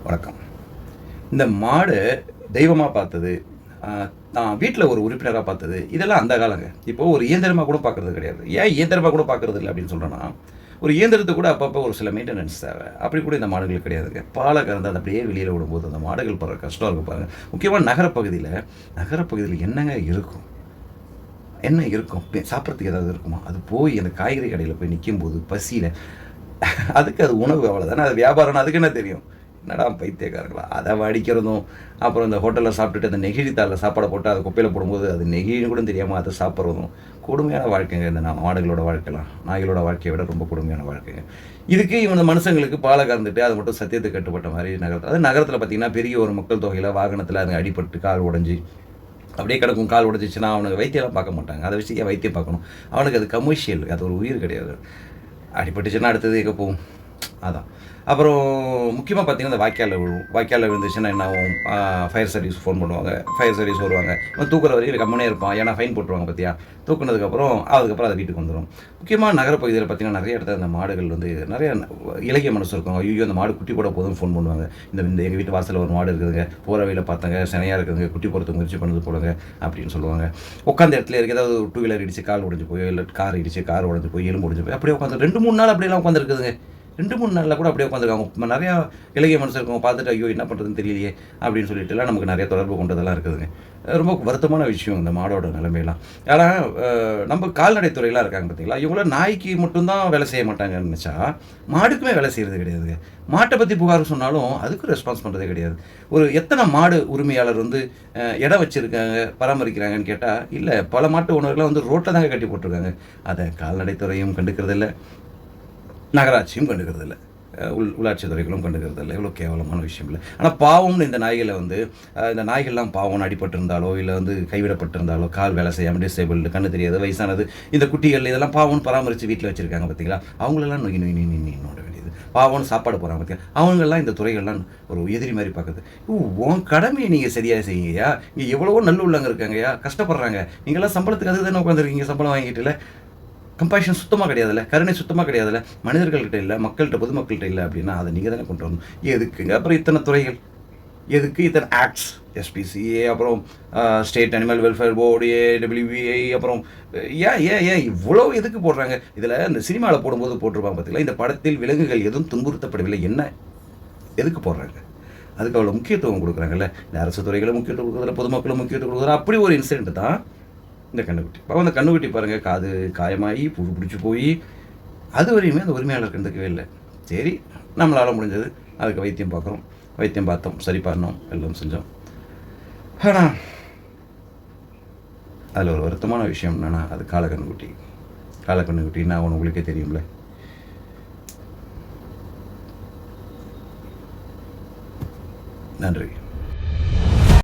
வணக்கம். இந்த மாடு தெய்வமா பார்த்தது, அ தான் வீட்ல ஒரு உறுப்பினரா பார்த்தது, இதெல்லாம் அந்த காலங்க. இப்போ ஒரு இயந்திரமா கூட பார்க்கறது கிடையாது. ஏன் இயந்திரமா கூட பார்க்கறது இல்ல அப்படின்னு சொல்றேன்னா, ஒரு இயந்திரத்துக்கு கூட அப்பப்போ ஒரு சில மெயின்டனன்ஸ் தேவை. அப்படி கூட இந்த மாடுகளுக்கு கிடையாதுங்க. பால கறந்து அத அப்படியே வெளியில விடும்போது, அந்த மாடுகள் படுற கஷ்டம் இருக்கு பாருங்க. முக்கியமா நகரப்பகுதியில என்னங்க இருக்கும்? என்ன இருக்கும்? சாப்பிடறதுக்கு ஏதாவது இருக்குமா? அது போய் அந்த காய்கறி கடையில போய் நிக்கும்போது பசியில அதுக்கு அது உணவு அவ்வளோதானே. அது வியாபாரம்னா அதுக்கு என்ன தெரியும்? என்னடா பைத்தியக்காரங்களா! அத வடிக்கிறதும், அப்புறம் இந்த ஹோட்டல்ல சாப்பிட்டுட்டு அந்த நெகிழி தாள்ல சாப்பாட போட்டு அத குப்பையில போடும்போது, அது நெகிழின்னு கூட தெரியாம அத சாப்பிடுறதும், கொடுமையான வாழ்க்கைங்க இந்த மாடுகளோட வாழ்க்கைலாம். நாய்களோட வாழ்க்கைய விட ரொம்ப கொடுமையான வாழ்க்கைங்க. இதுக்கு இவன மனுஷங்களுக்கு பால கறந்துட்டு, அது மட்டும் சத்தியத்துக்கு கட்டுப்பட்ட மாரி நகரத்துல அதுவும் நகரத்துல பார்த்தீங்கன்னா, பெரிய ஒரு மக்கள் தொகையில வாகனத்துல அதுங்க அடிபட்டு கால் உடைஞ்சு, அப்படியே கிடக்கும். கால் உடைஞ்சிச்சுன்னா, அவனுங்க வைத்தியம்லாம் பார்க்க மாட்டாங்க. அத வச்சு ஏன் வைத்தியம் பார்க்கணும்? அவனுக்கு அது கமர்ஷியல். அது ஒரு உயிர் கிடையாது. அடிபட்டுச்சுன்னா அடுத்தது எங்க போகும்? அதான். அப்புறம் முக்கியமா பார்த்தீங்கன்னா, இந்த வாய்க்கால்ல விழும். வாய்க்கால்ல விழுந்துச்சுன்னா என்ன ஆகும்? ஃபயர் சர்வீஸ் ஃபோன் பண்ணுவாங்க. ஃபயர் சர்வீஸ் வருவாங்க. இவன் தூக்குற வரையும் கம்முனே இருப்பான். ஏன்னா ஃபைன் போட்டுருவாங்க பார்த்தியா? தூக்குனதுக்கப்புறம் அதுக்கப்புறம் அது வீட்டுக்கு வந்துரும். முக்கியமா நகரப்பகுதியில பார்த்தீங்கன்னா, நெறைய இடத்துல இந்த மாடுகள் வந்து நெறைய இளகிய மனசு இருக்கும். ஐய்யயோ! அந்த மாடு குட்டி போட போதுன்னு ஃபோன் பண்ணுவாங்க. இந்த இந்த எங்க வீட்டு வாசல்ல ஒரு மாடு இருக்குதுங்க. போற வழியில பார்த்தேங்க. சினையா இருக்குதுங்க. குட்டி போடுறதுக்கு முயற்சி பண்ணுது போலங்க அப்படின்னு சொல்லுவாங்க. உட்காந்த இடத்துல இருக்கு ஏதாவது டூ வீலர் இடிச்சு கால் உடைஞ்சு போயோ, இல்ல கார் இடிச்சு கார் உடைஞ்சு போய் எலும்பு ஒடிஞ்சு போய் அப்படியே உட்காந்து 2, 3 நாள் அப்படியெல்லாம் உட்காந்துருக்குதுங்க. 2, 3 நாள்ல கூட அப்படியே உட்காந்துருக்காங்க. நெறையா இளகிய மனசு இருக்கவங்க பார்த்துட்டு, ஐயோ! என்ன பண்ணுறதுன்னு தெரியலையே அப்படின்னு சொல்லிட்டுலாம் நமக்கு நெறைய தொடர்பு கொண்டதெல்லாம் இருக்குதுங்க. ரொம்ப வருத்தமான விஷயம் இந்த மாடோட நிலைமைலாம். ஆனா, நம்ம கால்நடை துறைலாம் இருக்காங்க பார்த்தீங்களா, இவங்களாம் நாய்க்கு மட்டும் தான் வேலை செய்ய மாட்டாங்கன்னு நெனச்சா, மாடுக்குமே வேலை செய்றது கிடையாதுங்க. மாட்ட பத்தி புகார் சொன்னாலும் அதுக்கும் ரெஸ்பான்ஸ் பண்றதே கிடையாது. ஒரு எத்தன மாடு உரிமையாளர் வந்து இடம் வச்சிருக்காங்க, பராமரிக்கிறாங்கன்னு கேட்டா, இல்ல பல மாட்டு ஓனர்கள்லாம் வந்து ரோட்ல தாங்க கட்டி போட்டுருக்காங்க. அத கால்நடைத்துறையும் கண்டுக்கிறதில்ல. நகராட்சியும் கண்டுக்கிறதில்ல. உள்ளாட்சி துறைகளும் கண்டுக்கிறதில்ல. எவ்வளோ கேவலமான விஷயம் இல்ல. ஆனா பாவம்னு இந்த நாய்கள வந்து இந்த நாய்கள்லாம் பாவம்னு அடிபட்டிருந்தாலோ, இல்ல வந்து கைவிடப்பட்டிருந்தாலோ, கால் வேலை செய்யாம டிசேபிள்டு, கண்ணு தெரியாது, வயசானது, இந்த குட்டிகள் இதெல்லாம் பாவம்னு பராமரிச்சு வீட்ல வச்சிருக்காங்க பார்த்தீங்களா? அவங்களெல்லாம் நொய் நொய் நொய் நொய்ன்னு நோண்ட வேண்டியது. பாவம்னு சாப்பாடு போடுறாங்க பார்த்தியா? அவங்கலாம் இந்த துறைகள்லாம் ஒரு எதிரி மாரி பார்க்குது. உன் கடமைய நீங்க சரியா செய்யுங்கய்யா. இங்க எவ்வளவோ நல்லுள்ளங்க இருக்காங்கய்யா, கஷ்டப்படுறாங்க. நீங்கலாம் சம்பளத்துக்கு அதுக்கு தானே உட்காந்துருக்கீங்க சம்பளம் வாங்கிட்டுல. கம்பேஷன் சுத்தமா கிடையாதுல்ல. கருணை சுத்தமா கிடையாதுல்ல. மனிதர்கள்கிட்ட இல்ல, மக்கள்ட்ட பொதுமக்கள்ட்ட இல்ல அப்படின்னா, அத நீங்க தானே கொண்டு வரணும். எதுக்குங்க அப்புறம் இத்தன துறைகள்? எதுக்கு இத்தன ஆக்ட்ஸ்? எஸ்பிசிஏ, அப்புறம் state animal welfare board, AWBI, அப்புறம் ஏன் ஏன் ஏன் இவ்வளோ எதுக்கு போடுறாங்க? இதில இந்த சினிமால போடும்போது போட்டிருப்பாங்க பார்த்தீங்களா, இந்த படத்தில் விலங்குகள் எதுவும் துன்புறுத்தப்படவில்லை. என்ன? எதுக்கு போடுறாங்க? அதுக்கு அவ்வளோ முக்கியத்துவம் குடுக்குறாங்கல்ல. இந்த அரசு துறைகளும் முக்கியத்துவம் குடுக்குறதில்ல, பொதுமக்களும் முக்கியத்துவம் குடுக்குறதில்ல. அப்படி ஒரு இன்சிடென்ட் தான் இந்த கன்னுக்குட்டி. பாவம் அந்த கன்னுக்குட்டி பாருங்க, காது காயமாயி, புழு புடிச்சு போயி, அதுவரையுமே அந்த உரிமையாளர் கண்டுக்கவே இல்ல. சரி, நம்மளால முடிஞ்சது. அதுக்கு வைத்தியம் பார்க்குறோம். வைத்தியம் பார்த்தோம், சரி பண்ணோம், எல்லாம் செஞ்சோம். ஆனா, அதில ஒரு வருத்தமான விஷயம் என்னன்னா, அது காளக்கன்னுக்குட்டி. காளக்கன்னுக்குட்டின்னா உங்களுக்கே தெரியும்ல. நன்றி.